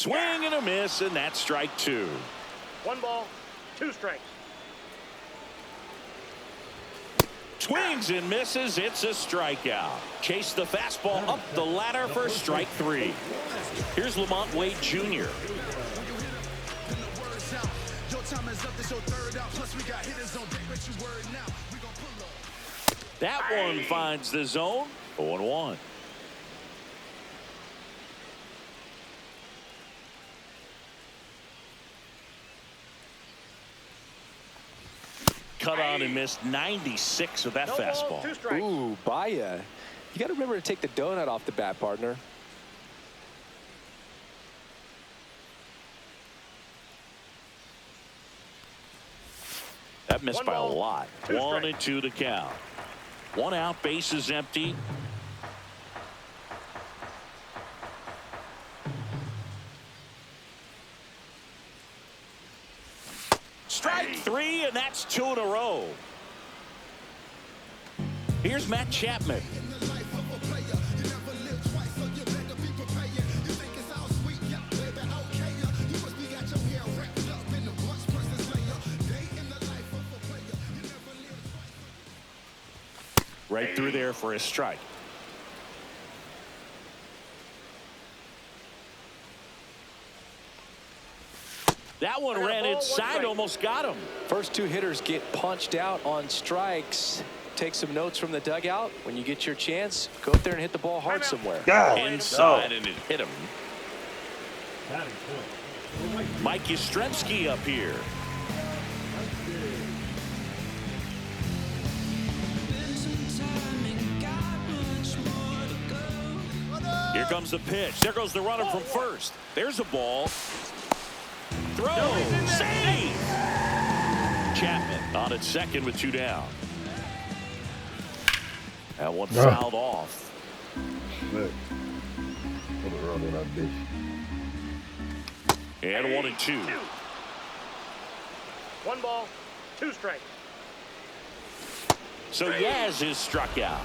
Swing and a miss, and that's strike two. 1 ball, 2 strikes. Swings and misses. It's a strikeout. Chase the fastball up the ladder for strike three. Here's Lamont Wade Jr. That one finds the zone. 0-1. Cut on and missed 96 of that fastball. Ooh, Baya. You got to remember to take the donut off the bat, partner. That missed by a lot. 1-2 to count. 1 out, base is empty. Strike 3, and that's 2 in a row. Here's Matt Chapman. Right through there for a strike. That one ran inside, almost got him. First 2 hitters get punched out on strikes. Take some notes from the dugout. When you get your chance, go up there and hit the ball hard somewhere. Inside, and it hit him. Mike Yastrzemski up here. Here comes the pitch. There goes the runner from first. There's a ball. Throw. Save. Chapman on at second with 2 down. That one fouled off. And 1-2. 1 ball, 2 strikes. So Yaz is struck out.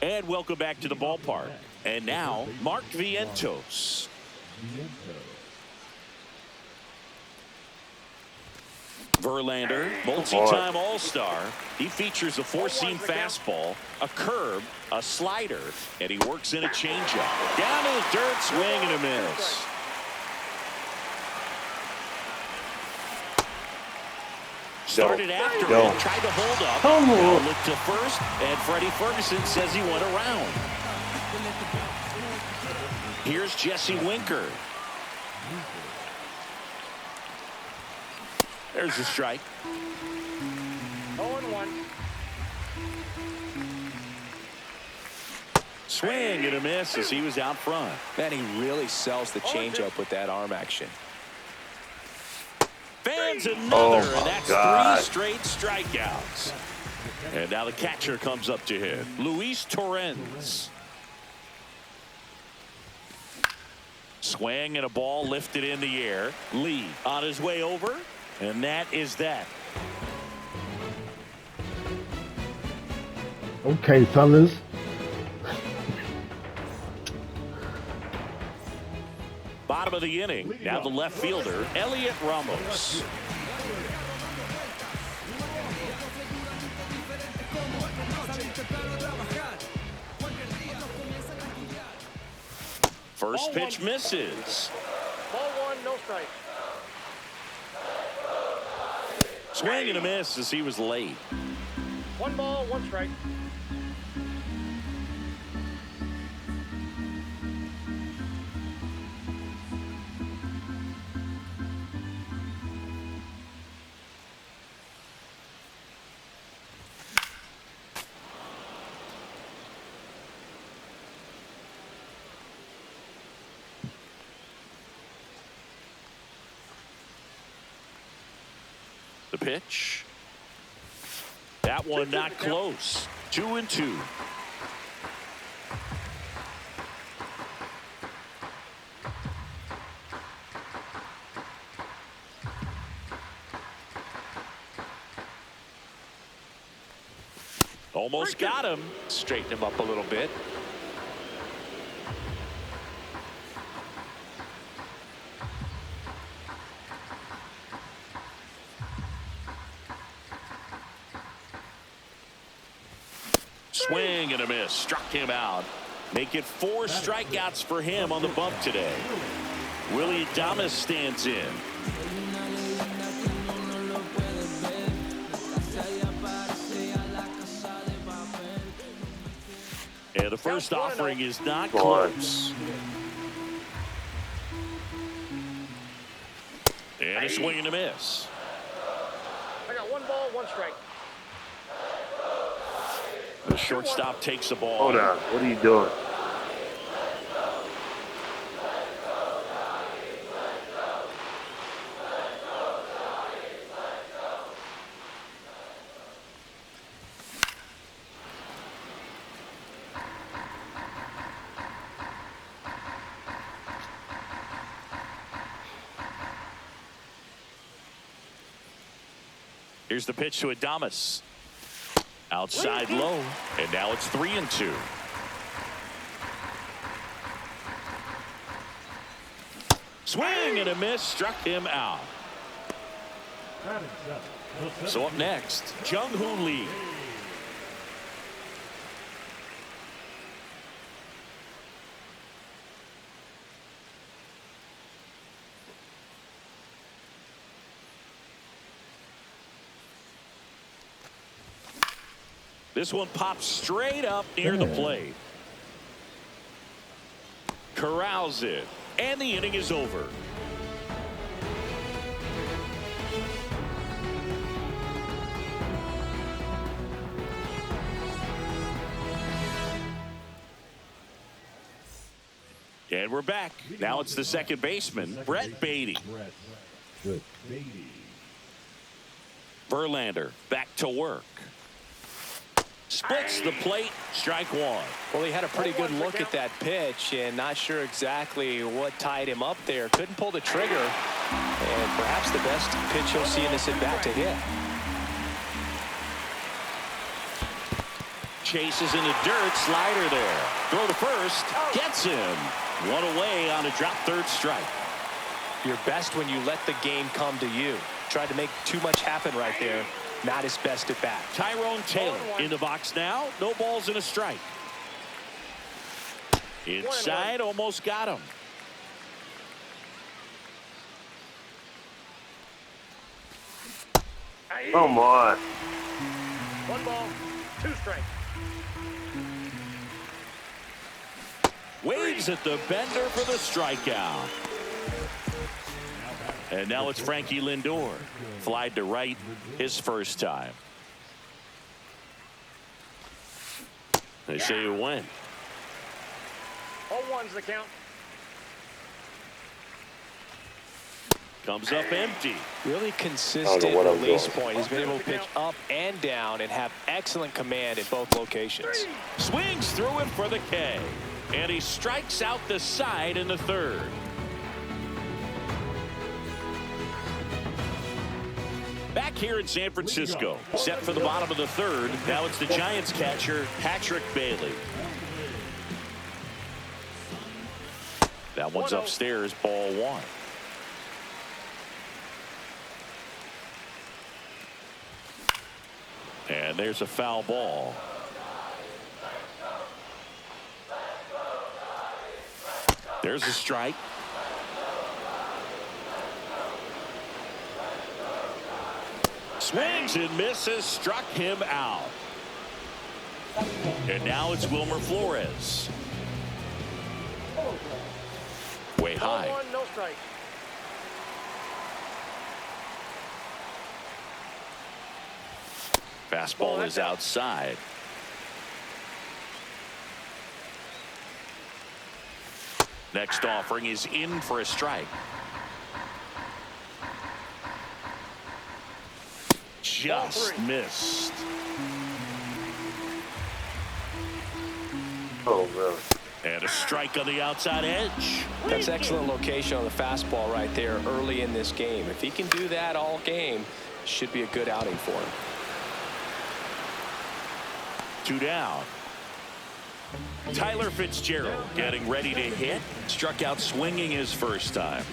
And welcome back to the ballpark. And now, Mark Vientos. Verlander, multi-time All-Star. He features a 4-seam fastball, a curve, a slider, and he works in a changeup. Down in the dirt, swing and a miss. Started after it, tried to hold up. Now looked to first, and Freddie Ferguson says he went around. Here's Jesse Winker. There's a strike. 0-1. Swing and a miss as he was out front. Man, he really sells the changeup with that arm action. Fans another, and that's 3 straight strikeouts. And now the catcher comes up to him, Luis Torrens. Swing and a ball lifted in the air. Lee on his way over, and that is that. Okay, fellas. Bottom of the inning. Now the left fielder, Elliot Ramos. First pitch misses. Ball 1, no strike. Swing and a miss as he was late. 1 ball, 1 strike. The pitch. That one not close. 2-2. Almost got him. Straighten him up a little bit. Swing and a miss. Struck him out. Make it 4 strikeouts for him on the bump today. Willie Adames stands in. And the first offering is not close. And a swing and a miss. I got 1 ball, 1 strike. The shortstop takes the ball. Hold on. What are you doing? Here's the pitch to Adames. Outside low, and now it's 3-2. Swing and a miss, struck him out. So up next, Jung-Hoo Lee. This one pops straight up near the plate. Corrals it, and the inning is over. And we're back. Now it's the second baseman, Brett Beatty. Verlander back to work. Splits the plate, strike 1. Well, he had a pretty good look at that pitch and not sure exactly what tied him up there. Couldn't pull the trigger, and perhaps the best pitch you'll see in this at bat to hit. Chases in the dirt, slider there. Throw to first, gets him. 1 away on a drop third strike. You're best when you let the game come to you. Tried to make too much happen right there. Not his best at bat. Tyrone Taylor in the box now. No balls and a strike. Inside, almost got him. Come on. 1 ball, 2 strikes. Waves at the bender for the strikeout. And now it's Frankie Lindor. Flied to right his first time. They say you win. All 1's the count. Comes up empty. Really consistent release point. He's been able to pitch up and down and have excellent command at both locations. Swings through it for the K. And he strikes out the side in the third. Back here in San Francisco, set for the bottom of the third. Now it's the Giants catcher, Patrick Bailey. That one's upstairs, ball 1. And there's a foul ball. There's a strike. Swings and misses, struck him out. And now it's Wilmer Flores. Way high. 1, no strike. Fastball is outside. Next offering is in for a strike. Just missed. Oh, really? And a strike on the outside edge. That's excellent location on the fastball right there early in this game. If he can do that all game, should be a good outing for him. 2 down. Tyler Fitzgerald getting ready to hit. Struck out swinging his first time.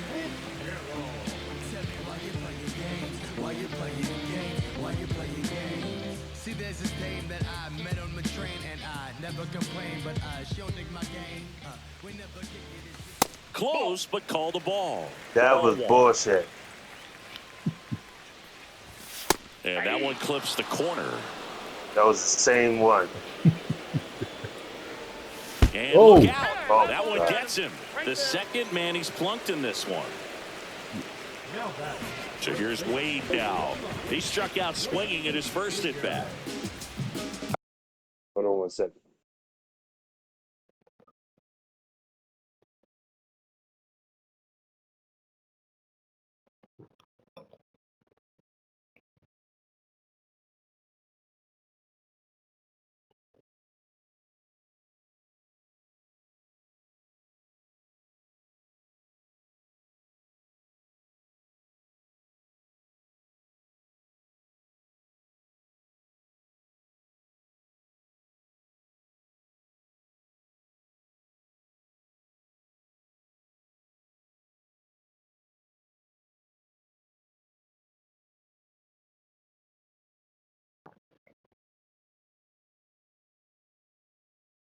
See, there's this name that I met on my train, and I never complain, but I sure dig my game. We never get it. Close, but called a ball. That Ball was one. bullshit. And that one clips the corner. That was the same one. And Oh. look out. Oh, That one God. gets him. The second man he's plunked in this one. So here's Wade now. He struck out swinging at his first at bat. Hold on 1 second.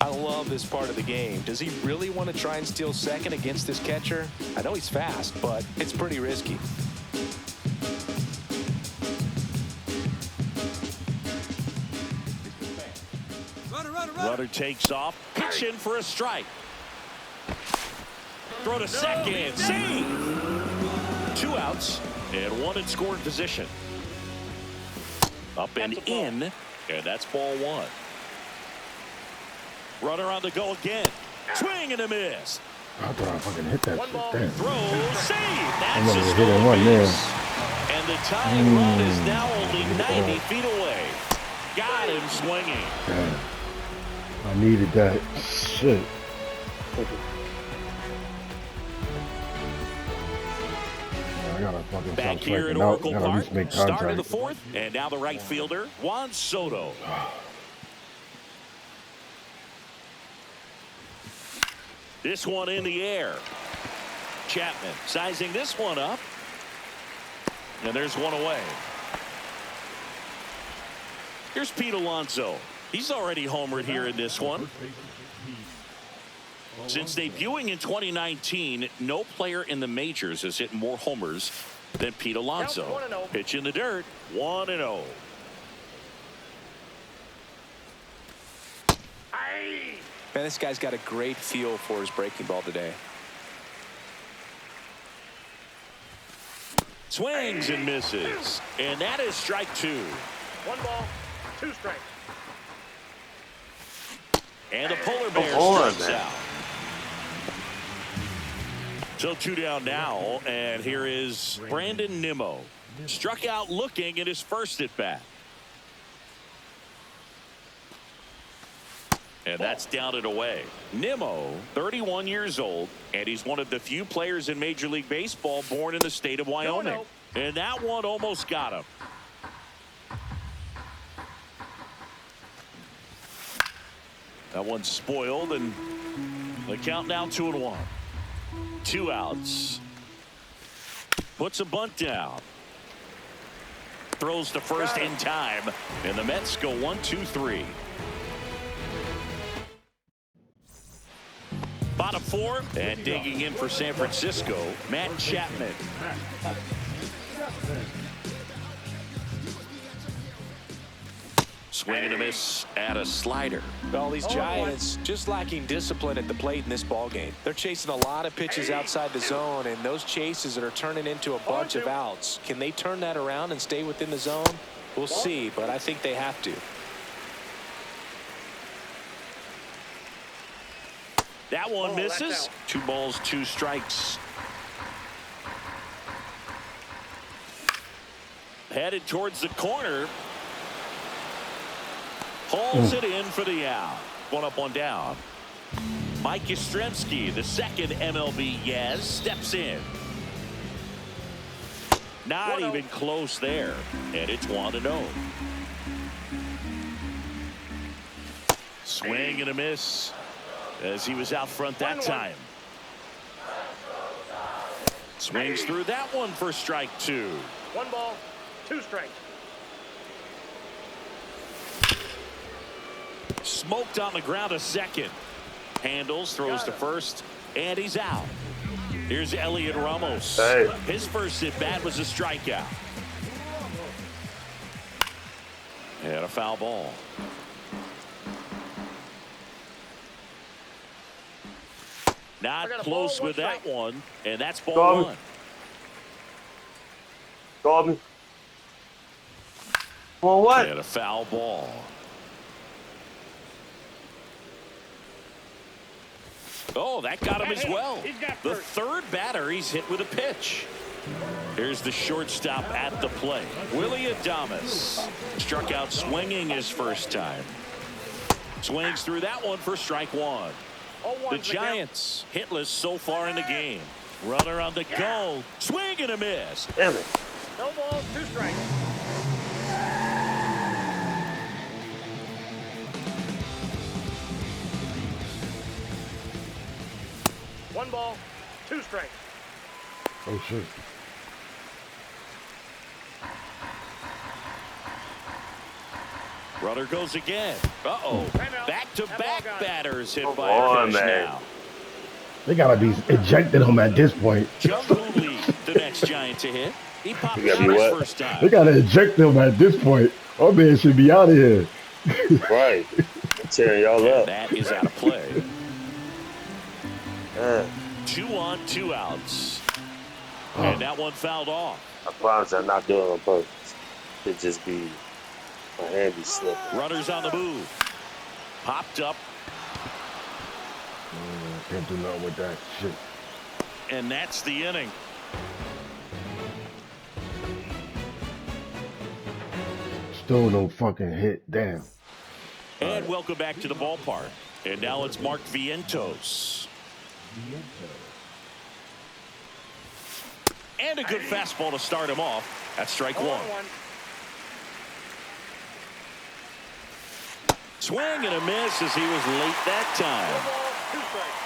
I love this part of the game. Does he really want to try and steal second against this catcher? I know he's fast, but it's pretty risky. Runner takes off. Pitch in for a strike. Throw to second. Save. 2 outs and 1 in scoring position. Up and in. And that's ball 1. Runner on the go again. Swing and a miss. I thought I fucking hit that One shit. ball. Damn. Throw. Save. I'm That's gonna a hit him stolen one there. base. And the tying run is now only 90 feet away. Got him swinging. Damn. I needed that. Shit. I gotta fucking Back stop here at striking out. Oracle Gotta at Park, least make start of contact. the 4th, and now the right fielder, Juan Soto. This one in the air. Chapman sizing this one up. And there's one away. Here's Pete Alonso. He's already homered here in this one. Since debuting in 2019, no player in the majors has hit more homers than Pete Alonso. Count 1-0. Pitch in the dirt, 1-0. Man, this guy's got a great feel for his breaking ball today. Swings and misses. And that is strike 2. 1 ball, 2 strikes. And the polar bear Come on, strikes man. out. So 2 down now, and here is Brandon Nimmo. Struck out looking at his first at bat. And that's down and away. Nimmo, 31 years old, and he's one of the few players in Major League Baseball born in the state of Wyoming. And that one almost got him. That one's spoiled, and the count now 2-1. 2 outs. Puts a bunt down. Throws to first in time, and the Mets go 1-2-3. Bottom 4, and digging in for San Francisco, Matt Chapman. Swing and a miss at a slider. Well, these Giants just lacking discipline at the plate in this ballgame. They're chasing a lot of pitches outside the zone, and those chases are turning into a bunch of outs. Can they turn that around and stay within the zone? We'll see, but I think they have to. That one that's misses. out. 2 balls, 2 strikes. Headed towards the corner. Hauls it in for the out. 1 up, 1 down. Mike Yastrzemski, the second MLB Yaz, steps in. Not 1-0. even close there. And it's 1-0. Swing and a miss as he was out front that time. Swings through that one for strike 2. 1 ball, 2 strikes. Smoked on the ground a second. Handles, throws to first, and he's out. Here's Elliot Ramos. Hey. His first at bat was a strikeout. And a foul ball. Not close with that one, and that's ball 1. Call me. Well, what? And a foul ball. Oh, that got him as well. The third batter he's hit with a pitch. Here's the shortstop at the plate. Willie Adames struck out swinging his first time. Swings through that one for strike 1. The Giants hitless so far in the game. Runner on the go. Swing and a miss. Damn it. No balls, 2 strikes. One ball, 2 strikes. Oh, shit. Runner goes again. Uh-oh. Back-to-back batters hit by on, a pitch man. now. They gotta be ejecting him at this point. Jung Lee, the next Giant to hit. He popped You out gotta be his what? first time. They gotta eject him at this point. Our man should be out of here. Right. I'm tearing y'all And up. that is out of play. 2 on, 2 outs. And that one fouled off. I promise I'm not doing it on purpose. It just be my hand be slipping. Runners on the move. Popped up, Can't do nothing with that shit. and that's the inning. Still no fucking hit. Damn. And welcome back to the ballpark. And now it's Mark Vientos. And a good fastball to start him off. That's strike 1. 1. Swing and a miss as he was late that No time. balls, 2 strikes.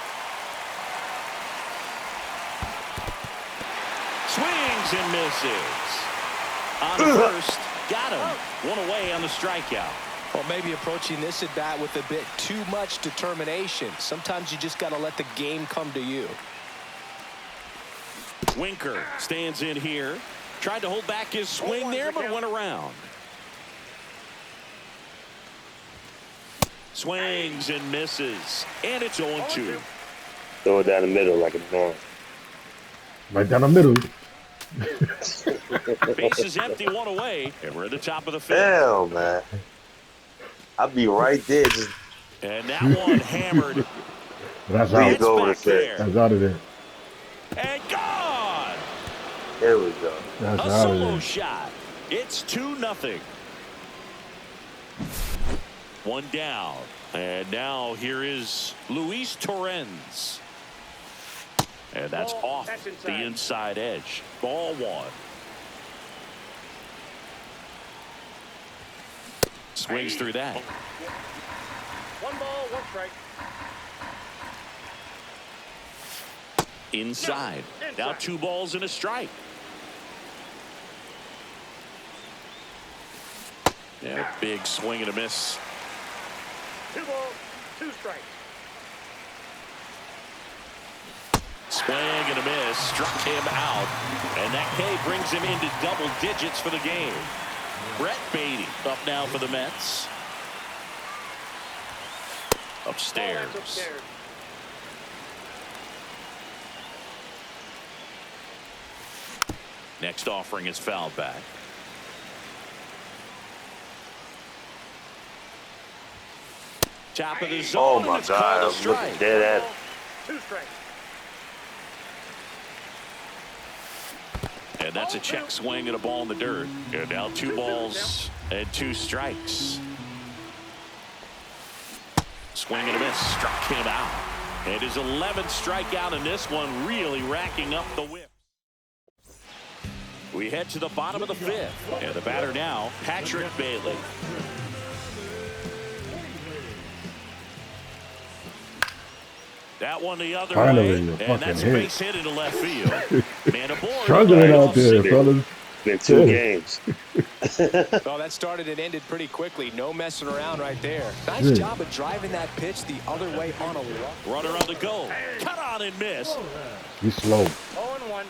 Swings and misses. On the first, got him. 1 away on the strikeout. Well, maybe approaching this at bat with a bit too much determination. Sometimes you just got to let the game come to you. Winker stands in here. Tried to hold back his swing there, but went around. Swings and misses. And it's 0-2. Throw it down the middle like a norm. Right down the middle. Base is empty, 1 away, and we're at the top of the 5th. Damn, man. I'll be right there. Just And that one hammered. That's There you out. It's go back with it. That's out of there. And gone. there we go. That's A out of solo there. shot. It's 2-0. 1 down. And now here is Luis Torrens. And that's Ball, off that's the inside. inside edge. Ball 1. Swings through that. 1 ball, 1 strike. Inside. Now 2 balls and a strike. And a big swing and a miss. 2 balls, 2 strikes. Swing and a miss. Struck him out. And that K brings him into double digits for the game. Brett Beatty up now for the Mets. Upstairs. Ball, that's upstairs. Next offering is fouled back. Top of the zone. Oh and my it's God. called a I'm looking strike. dead at Ball, it. 2 strikes. And that's a check swing and a ball in the dirt. And now 2 balls and 2 strikes. Swing and a miss. Struck him out. And his 11th strikeout in this one, really racking up the whip. We head to the bottom of the 5th. And the batter now, Patrick Bailey. That one the other Finally, way, a and fucking that's a hit. base hit into left field. Man aboard. Struggling out there, Offset. fellas. Been 2 Yeah. games. Well, that started and ended pretty quickly. No messing around right there. Nice Yeah. job of driving that pitch the other way on a walk. Runner on the go. Cut on and miss. He's slow. 0-1.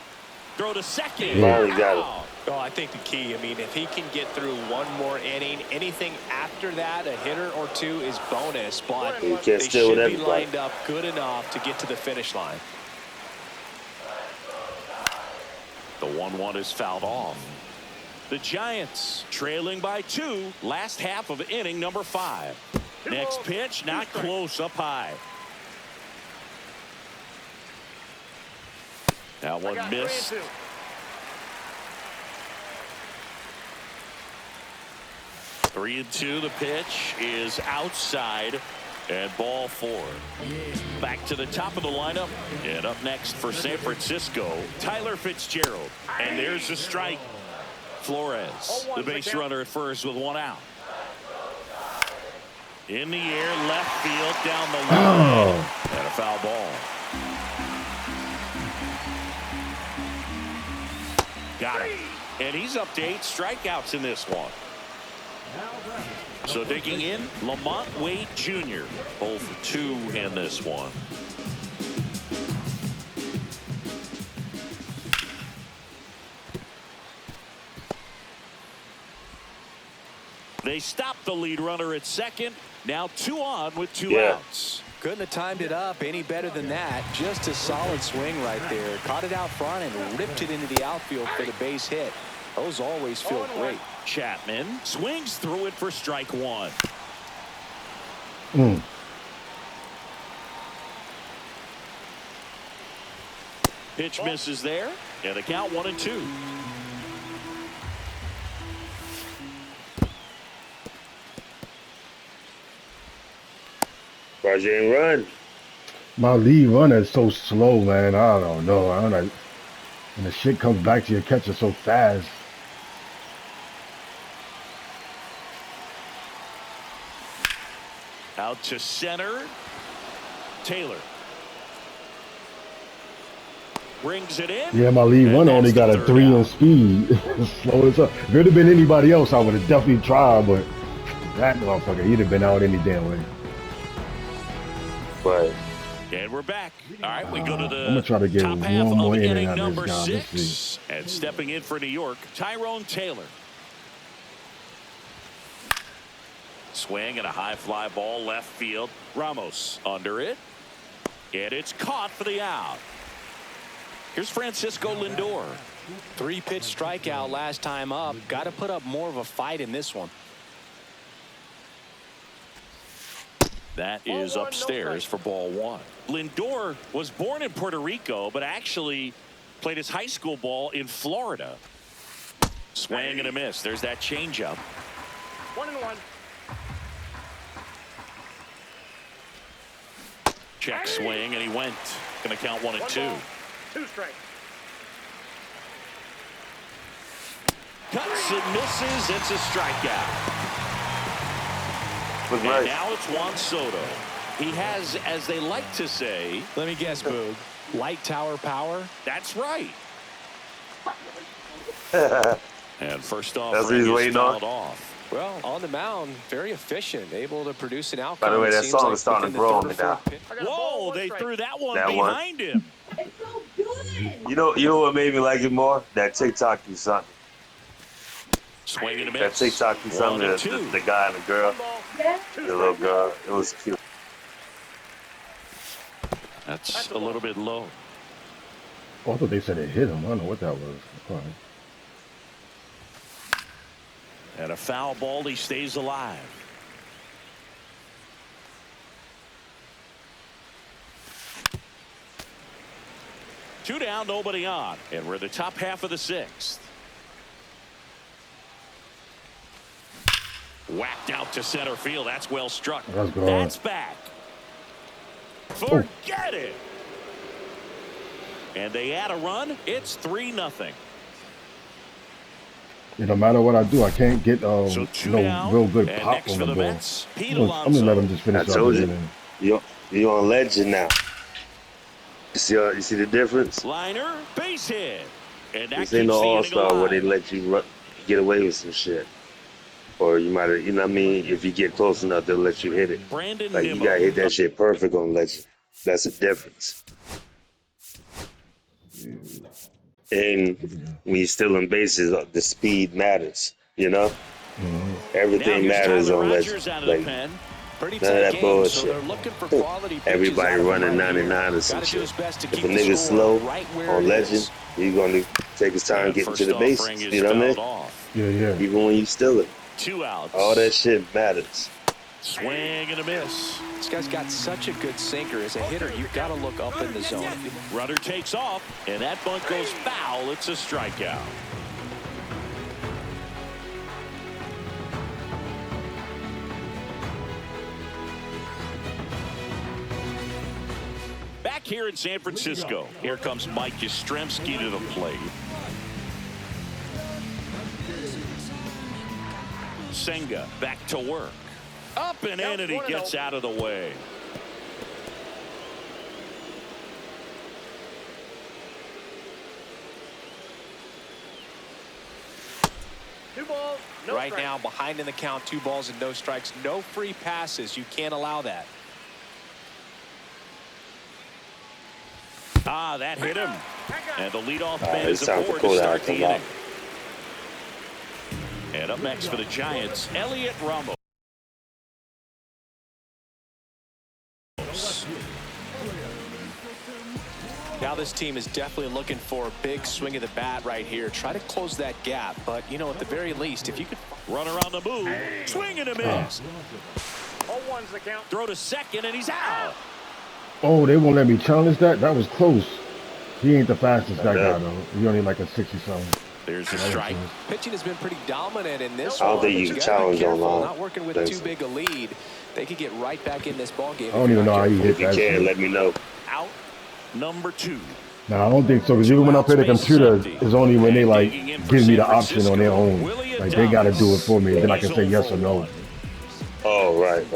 Throw to second. Yeah. Finally got it. Out. Oh, I think the key, I mean, if he can get through one more inning, anything after that, a hitter or two is bonus, but You can't they steal should with be everybody. lined up good enough to get to the finish line. The 1-1 is fouled off. The Giants trailing by 2. Last half of inning number 5. Next pitch, not close, up high. That I one got missed. 3-2. Three and two. The pitch is outside. And ball 4. Back to the top of the lineup. And up next for San Francisco, Tyler Fitzgerald. And there's a strike. Flores, the base runner at first with 1 out. In the air, left field, down the line. Oh. And a foul ball. Got it. And he's up to 8 strikeouts in this one. So digging in, Lamont Wade Jr. 0 for 2 in this one. They stopped the lead runner at second. Now 2 on with 2 outs. Couldn't have timed it up any better than that. Just a solid swing right there. Caught it out front and ripped it into the outfield for the base hit. Those always feel great. Chapman swings through it for strike 1. Pitch misses there. And the count 1-2. Roger ain't run. My lead runner is so slow, man. I don't know. I don't know. And the shit comes back to your catcher so fast. Out to center. Taylor. Brings it in. Yeah, my lead And runner only that's got the a third 3 out. on speed. Slow as up. If it had been anybody else, I would have definitely tried, but that motherfucker, he'd have been out any damn way. But And we're back. All right, we go to the I'm gonna try to get top one half more of inning inning out of number this guy. Let's 6. And stepping in for New York, Tyrone Taylor. Swing and a high fly ball left field. Ramos under it. And it's caught for the out. Here's Francisco Lindor. 3-pitch strikeout last time up. Got to put up more of a fight in this one. That is upstairs for ball 1. Lindor was born in Puerto Rico, but actually played his high school ball in Florida. Swing and a miss. There's that changeup. 1-1. Check swing, and he went. Going to count 1-2. 2 strikes. Cuts and misses. It's a strikeout. was And nice. now it's Juan Soto. He has, as they like to say, Let me guess, Boog. Light tower power? that's right. And first off, That's what he's is waiting on. fouled off. Well, on the mound, very efficient, able to produce an outcome. By the way, it that seems song like is starting to within the grow on third me or now. fourth pitch. I got a ball, Whoa, 1 they strike. threw that one That one. behind him. You know what made me like it more? That TikTok you sent me. Swing and a That miss. TikTok you sent me, 1-2. the guy and the girl, 1 ball, 2 the little strikes. girl. It was cute. That's a little bit low. Oh, I thought they said it hit him. I don't know what that was. All right. And a foul ball, he stays alive. Two down, nobody on. And we're the top half of the 6th. Whacked out to center field. That's well struck. That's good. That's back. Forget it. And they add a run. It's 3-0. No matter what I do, I can't get So 2 no down. real good And pop next on for the the ball. Mets, Pete I'm gonna let Alonso. him just finish I out told the you. inning. You on legend now. You see the difference? Liner, base hit. And that This ain't no keeps the All inning Star where they alive. let you get away with some shit, or you might, you know what I mean? If you get close enough, they'll let you hit it. Brandon Like you gotta Nimmo. hit that shit perfect on legend. That's the difference. And when you're stealing bases, the speed matters. You know, Now everything here's matters Tyler on legend. Rogers out of the Like pen. Pretty none of tight that game, so bullshit. they're looking for quality pitches Everybody out of him running right here. 99 or Got some to do shit. his best to If a keep the nigga's score slow right where on it legend, is. he's gonna take his time And getting to first the offering bases. is You know what I mean? fouled off. Yeah, yeah. Even when you steal it, 2 all that outs. shit matters. Swing and a miss. This guy's got such a good sinker. As a hitter, you've got to look up in the zone. Runner takes off, and that bunt goes foul. It's a strikeout. Back here in San Francisco, here comes Mike Yastrzemski to the plate. Senga back to work. Up and in, and he gets out of the way. Two balls, no Right strikes. now, behind in the count, 2 balls and no strikes. No free passes. You can't allow that. Ah, that hit him. And the leadoff man It's is time for aboard to Kodak start to the come out. inning. And up next for the Giants, Elliot Ramos. Now this team is definitely looking for a big swing of the bat right here. Try to close that gap. But, you know, at the very least, if you could... Runner on the move. Swing and a miss. 0-1's the count. Throw to second, and he's out. Oh, they won't let me challenge that? That was close. He ain't the fastest, that know. guy, though. He only like a 60-something. There's a strike. Pitching has been pretty dominant in this I don't one. think but you you can gotta be challenge careful, online. not working with Thanks. too big a lead. They could get right back in this ball game. I don't even know how he hit If you that can, shit. let me know. Out. Number 2. Nah, I don't think so. Because even when I play the computer, it's only when they, like, give me the option on their own. Like, they got to do it for me. And then I can say yes or no. Oh, right.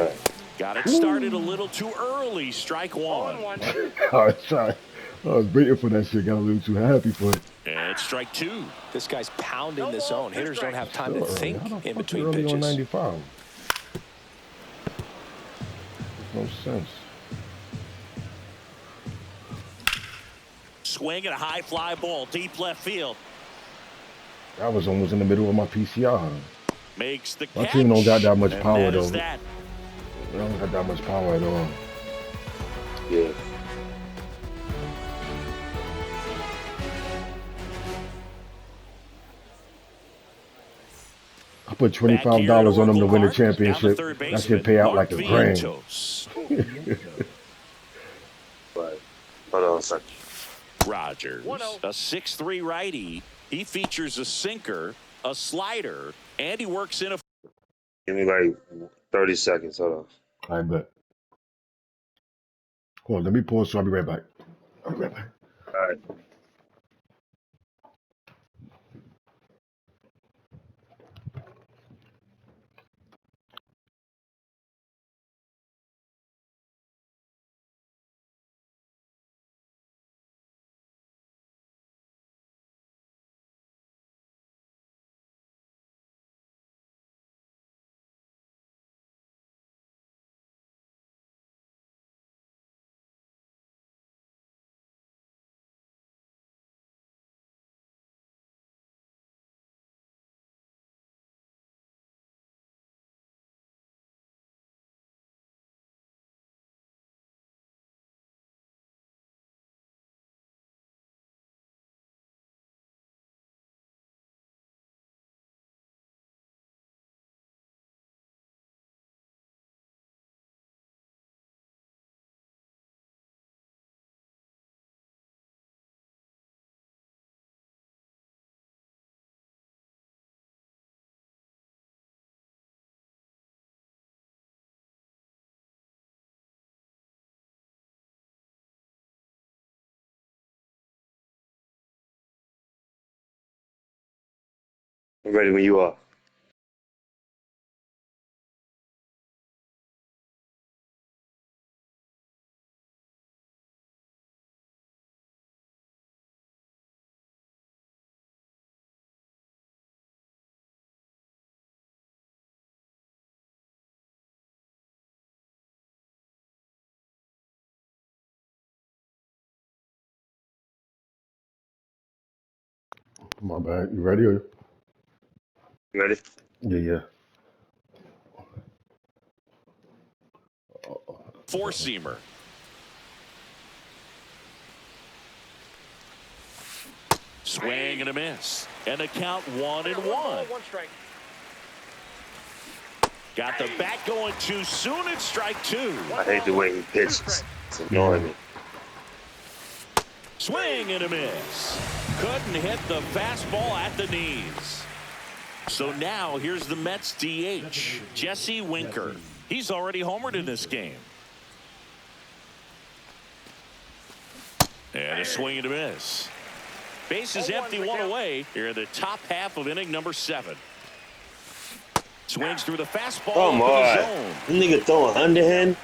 Got it started a little too early. Strike 1. 0-1. I was trying. I was waiting for that shit. Got a little too happy for it. And it's strike 2. This guy's pounding the zone. Hitters don't have time to Still early. think How the in fuck you between early on pitches. 95? Makes no sense. Swing and a high fly ball. Deep left field. That was almost in the middle of my PCR. Makes the My catch. team don't got that much And power, that is though. that. They don't got that much power at all. Yeah. I put Back here at $25 on them to Oracle win the Park, now the championship. third That baseman, should pay out Mark like $1,000. Vientos. But hold on a second. Rogers, 1-0. a 6'3" righty. He features a sinker, a slider, and he works in a... Give me like 30 seconds. Hold on. I bet. Hold on, let me pause so I'll be right back. I'll be right back. All right. I'm ready when you are. My bad. You ready? You ready? Yeah, yeah. Four-seamer. Swing and a miss. And the count 1-1. One strike. Got the bat going too soon. It's strike two. I hate the way he pitches. It's annoying me. Swing and a miss. Couldn't hit the fastball at the knees. So now here's the Mets DH, Jesse Winker. He's already homered in this game. And a swing and a miss. Base is empty, one away. Here in the top half of inning number 7. Swings through the fastball. Come into the on. zone. This nigga throwing underhand?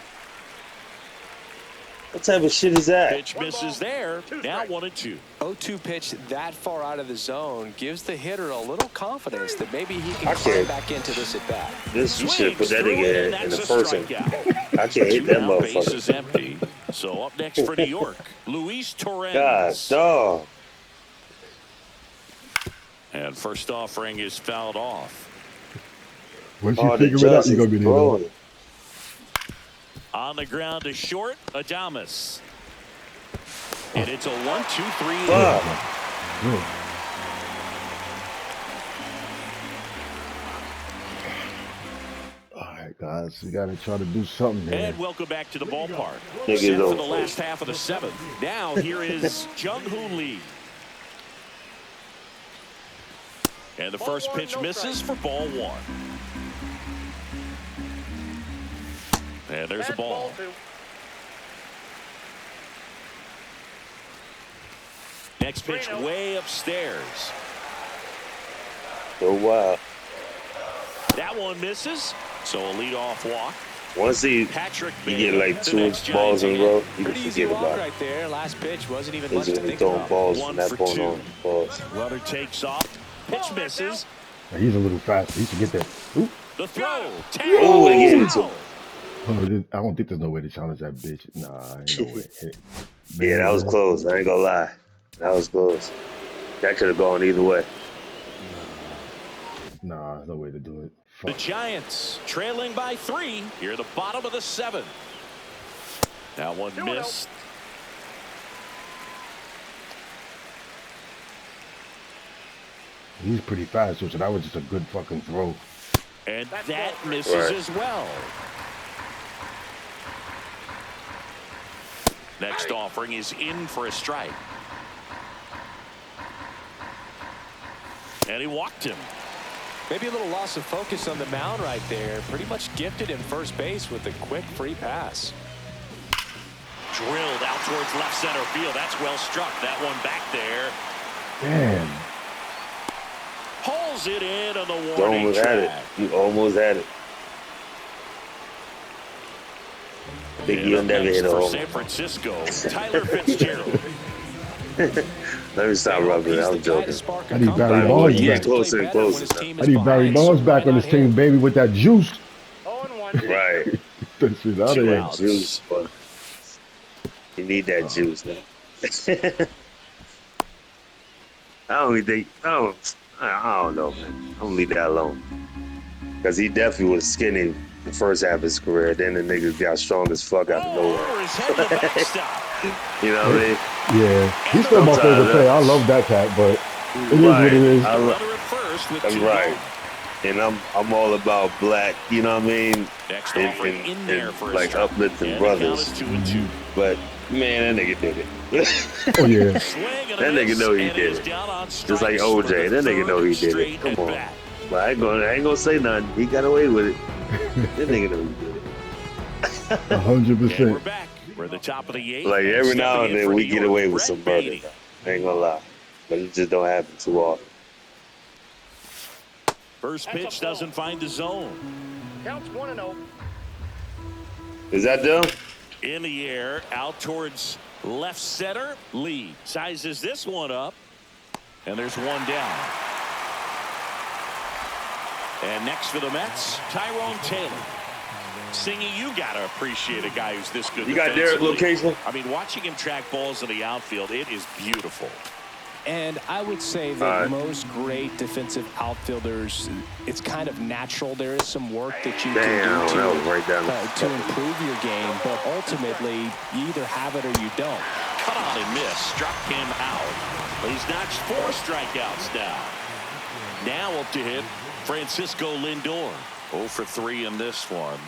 What type of shit is that? Pitch misses there. Now 1-2. 0-2 pitch that far out of the zone gives the hitter a little confidence that maybe he can I climb can't. back into this at bat. This you should put that Swings nigga through, in and the that's a first one. strikeout. I can't hit that Two-down, base is motherfucker. empty. So up next for New York, Luis God, Torrens. dog. And first offering is fouled off. Once you Oh, the figure it out, judge you're gonna is be there. though. throwing. On the ground to short, Adames. And it's a 1-2-3. Fuck. Good. All right, guys, we gotta try to do something there. And welcome back to the ballpark. Nigga Set go for the first. last half of the 7th. Now here is Jung-Hoo Lee. And the first pitch misses for ball 1. And there's a ball. Next pitch way upstairs. So wild. That one misses. So a leadoff walk. Once he Patrick get Bailey, like the 2 next balls in a Giants row, man. you can Pretty easy forget walk about it. right there. Last pitch wasn't even He's much to gonna be think throwing about. balls One from that for point 2. on. Balls. Runner takes off. Pitch misses. He's a little faster. He should get that. Ooh. The throw. Oh, he gave it to him. I don't think there's no way to challenge that bitch. Nah, ain't no way. Yeah, that was close. I ain't gonna lie. That was close. That could have gone either way. Nah, there's no way to do it. The Fuck. Giants trailing by 3 here at the bottom of the 7th. That one missed. He's pretty fast, so that was just a good fucking throw. And that misses Right. as well. Next offering is in for a strike. And he walked him. Maybe a little loss of focus on the mound right there. Pretty much gifted in first base with a quick free pass. Drilled out towards left center field. That's well struck. That one back there. Damn. Pulls it in on the You warning almost had it. track. You almost had it. Think And you'll up never next hit a for home. San Francisco, Tyler Fitzgerald. Let me stop rubbing it. He's I'm the guy joking. to spark a I need comeback. Barry Bonds He back. has to play Closer and better when closer his now. team I is need Barry behind, Bonds so back why on this not team, him? baby, with that juice. 0-1. Right. That shit out of Two here. outs. Juice, but you need that juice now. I don't even think. I don't know, man. I'm gonna leave that alone. Because he definitely was skinny the first half of his career. Then the niggas got strong as fuck out of Oh, nowhere. over his head to the backstop. You know what I mean? Yeah, he's still my Sometimes favorite player. I love that cat, but it is what it is. I Runner at first with I'm 2 right. gone. And I'm all about black, you know what I mean? Next And- offering and- in there and, for a like strike. uplifting And the count brothers. is 2-2. But man, that nigga did it. Oh yeah, Swing and a That nigga miss, know he and did is it. down on Just like strikes for OJ. the That nigga know he third did it. straight Come on. at-bat. But I ain't gonna say nothing. He got away with it. That nigga know he did it. 100%. And we're back. We're at the top of the 8th. Like every now Stepping and in then for we New get York, away with Brett some murder. Beatty. I ain't gonna lie. But it just don't happen too often. First pitch doesn't find the zone. Counts 1-0. Is that them? In the air, out towards left center. Lee sizes this one up. And there's one down. And next for the Mets, Tyrone Taylor. Singy, you got to appreciate a guy who's this good You got Derek defensively. location? I mean, watching him track balls in the outfield, it is beautiful. And I would say that most great defensive outfielders, it's kind of natural. There is some work that you can do to improve your game, but ultimately, you either have it or you don't. Cut on and miss. Struck him out. He's notched 4 strikeouts now. Now up to hit Francisco Lindor. 0 for 3 in this one.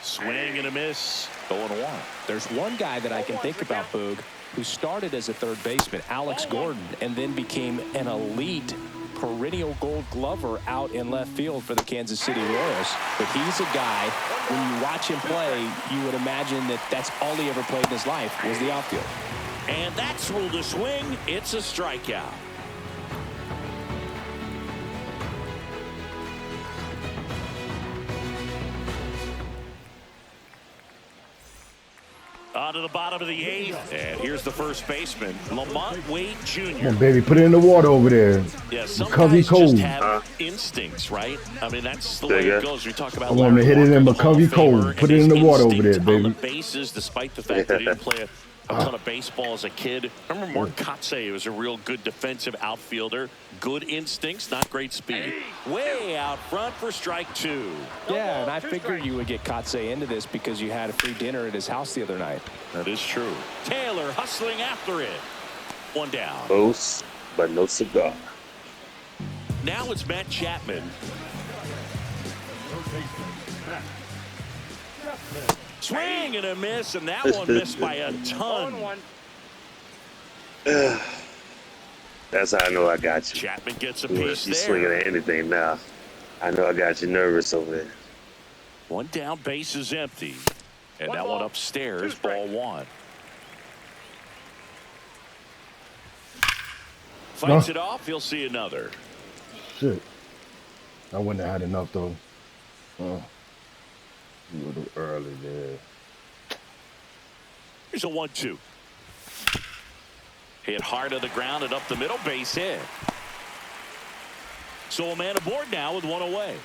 Swing and a miss. 0-1. There's one guy that I can think about, Boog, who started as a third baseman, Alex Gordon, and then became an elite perennial Gold Glover out in left field for the Kansas City Royals. But he's a guy, when you watch him play, you would imagine that that's all he ever played in his life was the outfield. And that's ruled a swing. It's a strikeout. On to the bottom of the 8th. And here's the first baseman, Lamont Wade Jr. Come on, baby, put it in the water over there. Yeah, some McCovey guys Cold. just have instincts, right? I mean, that's the way it goes. We talk about I want him to hit it in McCovey Cold. Put it in the water over there, baby. On the bases, despite the fact that he didn't play a ton of baseball as a kid. Remember Mark Kotsay was a real good defensive outfielder. Good instincts, not great speed. Way out front for strike 2. Yeah, and I figured you would get Kotsay into this because you had a free dinner at his house the other night. That is true. Taylor hustling after it. 1 down. Close, but no cigar. Now it's Matt Chapman. Swing and a miss, and that one missed by a ton. 0-1. That's how I know I got you. Chapman gets a You piece swinging there. at anything now. I know I got you nervous over there. 1 down, base is empty. And 1 that ball, one upstairs, 2 strikes. ball 1. Fights it off, he'll see another. Shit. I wouldn't have had enough, though. A little early there. Here's a 1-2. Hit hard to the ground and up the middle, base hit. So a man aboard now with 1 away.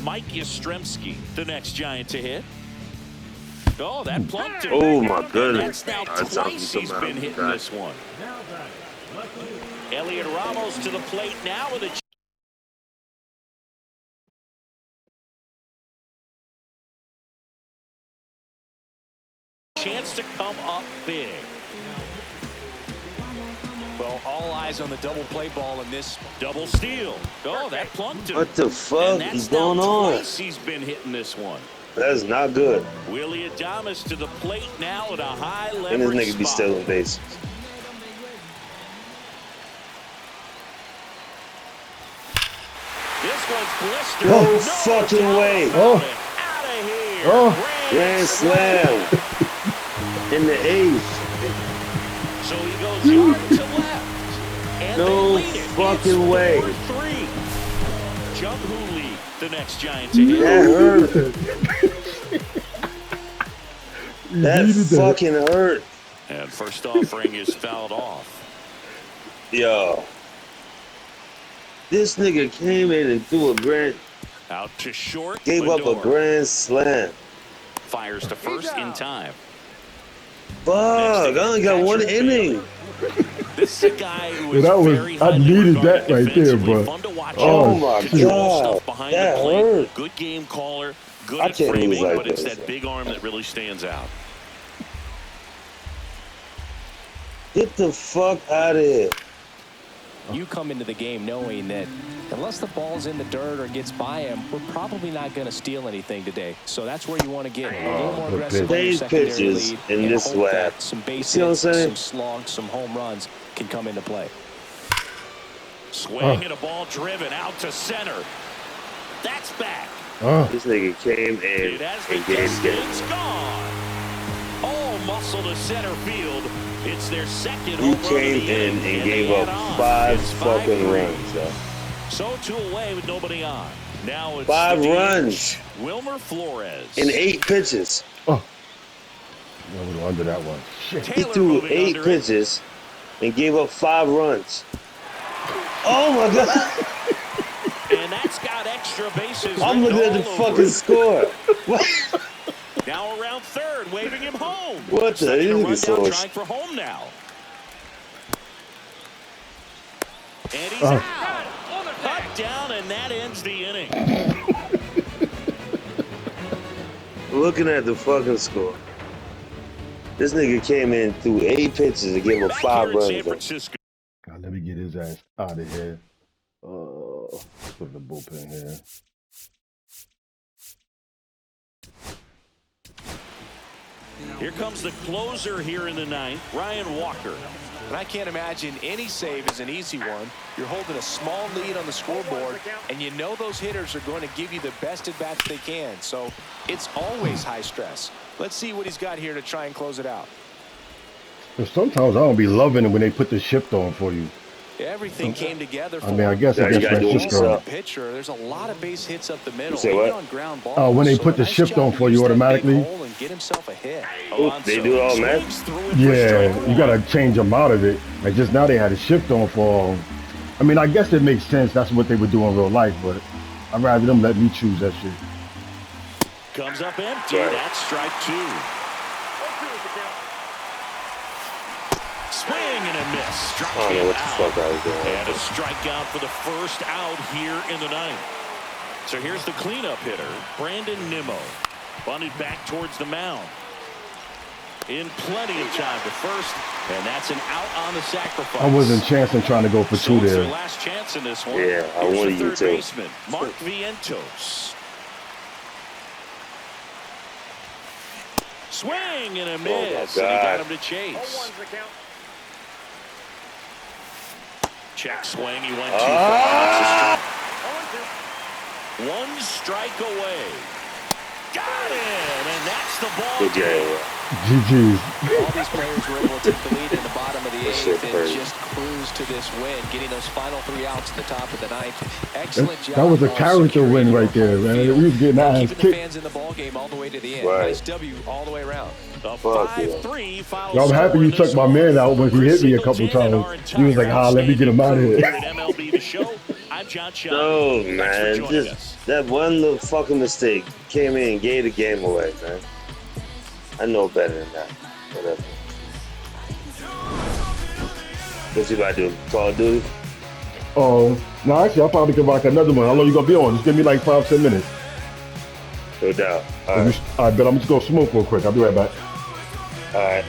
Mike Yastrzemski, the next Giant to hit. Oh, that plunked him. Oh, my goodness. That's now That's twice he's something been hitting this one. Elliot Ramos to the plate now with a chance to come up big. Well, all eyes on the double play ball in this. Double steal. Oh, that plunked him. What the fuck And is that's now going on? twice he's been hitting this one. That's not good. Willie Adames to the plate now at a high leverage And this nigga be spot. stealing bases. This one's blistered. No fucking way. Oh. Out of here. Oh. Grand slam. In the 8th. So he goes yard to left. And No they lead it. fucking It's way. 4-3. Jung Hoo Lee, the next Giant to hit. That hurt. That needed that. fucking hurt. And first offering is fouled off. Yo. This nigga came in and threw a grand, Out to short. gave up a Lindor grand slam. fires to first in time. Fuck, I only got 1 inning. This is a guy who is That was- very I highly needed regarded that right there, defensively. bro. Fun to watch. Oh him. my Control God. stuff behind That the plate. hurt. Good game caller. Good I at can't framing, lose like but it's this. that big arm that really stands out. Get the fuck out of here. You come into the game knowing that unless the ball's in the dirt or gets by him, we're probably not going to steal anything today. So that's where you want to get a little more good aggressive on your These secondary pitches lead in and this hope that lab. some base See what I'm hits, saying? some slugs, some home runs can come into play. Swing and a ball driven out to center. That's back. This nigga came in It has been and gave tested. it. It's gone. All muscle to center field. It's their second He home run of came the in inning, and they gave add up on. 5 It's fucking 5-3. runs, yo. So 2 away with nobody on. Now it's 5 the runs Wilmer Flores. in 8 pitches. Oh. Yeah, we were under that one. Shit. He Taylor threw moving 8 under it. pitches and gave up 5 runs. Oh my God. And that's got extra bases. I'm written looking at the all over fucking it. score. Now around third, waving him home. What the? Setting a You rundown, so trying for home now. And he's out. Cut down, and that ends the inning. looking at the fucking score. This nigga came in through 8 pitches and gave him Back 5 here in San runs. Francisco. God, let me get his ass out of here. Let's put the bullpen here. Here comes the closer here in the ninth, Ryan Walker. And I can't imagine any save is an easy one. You're holding a small lead on the scoreboard, and you know those hitters are going to give you the best at-bats they can. So it's always high stress. Let's see what he's got here to try and close it out. But sometimes I don't be loving it when they put the shift on for you. Everything came together for I mean, I guess Yeah, you against gotta do it Francisco. yourself. pitcher. There's a lot of base hits up the middle. say what? On ground balls. Oh, when they So put a the nice shift job on to for use you that big automatically? hole and get himself a hit. They do it all, man. Swings through it for Yeah, strike you gotta one. change them out of it. Like just now they had a shift on for. I mean, I guess it makes sense. That's what they would do in real life, but I'd rather them let me choose that shit. Comes up empty. Right. That's strike 2. 0-2 is the count. Swing and a miss. Struck I don't know him what the out. fuck I was doing. And a strikeout for the first out here in the ninth. So here's the cleanup hitter, Brandon Nimmo. Bunted back towards the mound. In plenty of time to first, and that's an out on the sacrifice. I wasn't chancing trying to go for So two it's their there. last chance in this one. Yeah, I Here's wanted the you third to. baseman, Mark Vientos. Swing and a miss, and he got God. him to chase. 0-1's the count. Check swing, he went too far. 0-2. One strike away. Got him, and that's the ball Good game. job. GG's. All these players were able to take the lead in the bottom of the That 8th shit and crazy. just cruise to this win, getting those final 3 outs at the top of the 9th. Excellent job. That was a of character securing win your right there, home man. field We was getting our and ass keeping the kicked. fans in the ball game all the way to the end. Right. Nice W all the way around. The Fuck yeah. 5-3 final Yo, I'm happy score you in took this my one. man out once he hit me a couple Singleton and our times. He was like, entire let me get him out of outstanding here. crew here at MLB The Show. I'm John Shaw. No, Thanks for man. joining Just us. that one little fucking mistake came in and gave the game away, man. I know better than that. Whatever. What you about to do? Call of Duty? Oh, no, actually, I'll probably come back another one. How long you gonna be on? Just give me like 5-10 minutes. No doubt. All All right. right, bet I'm just gonna smoke real quick. I'll be right back. All right.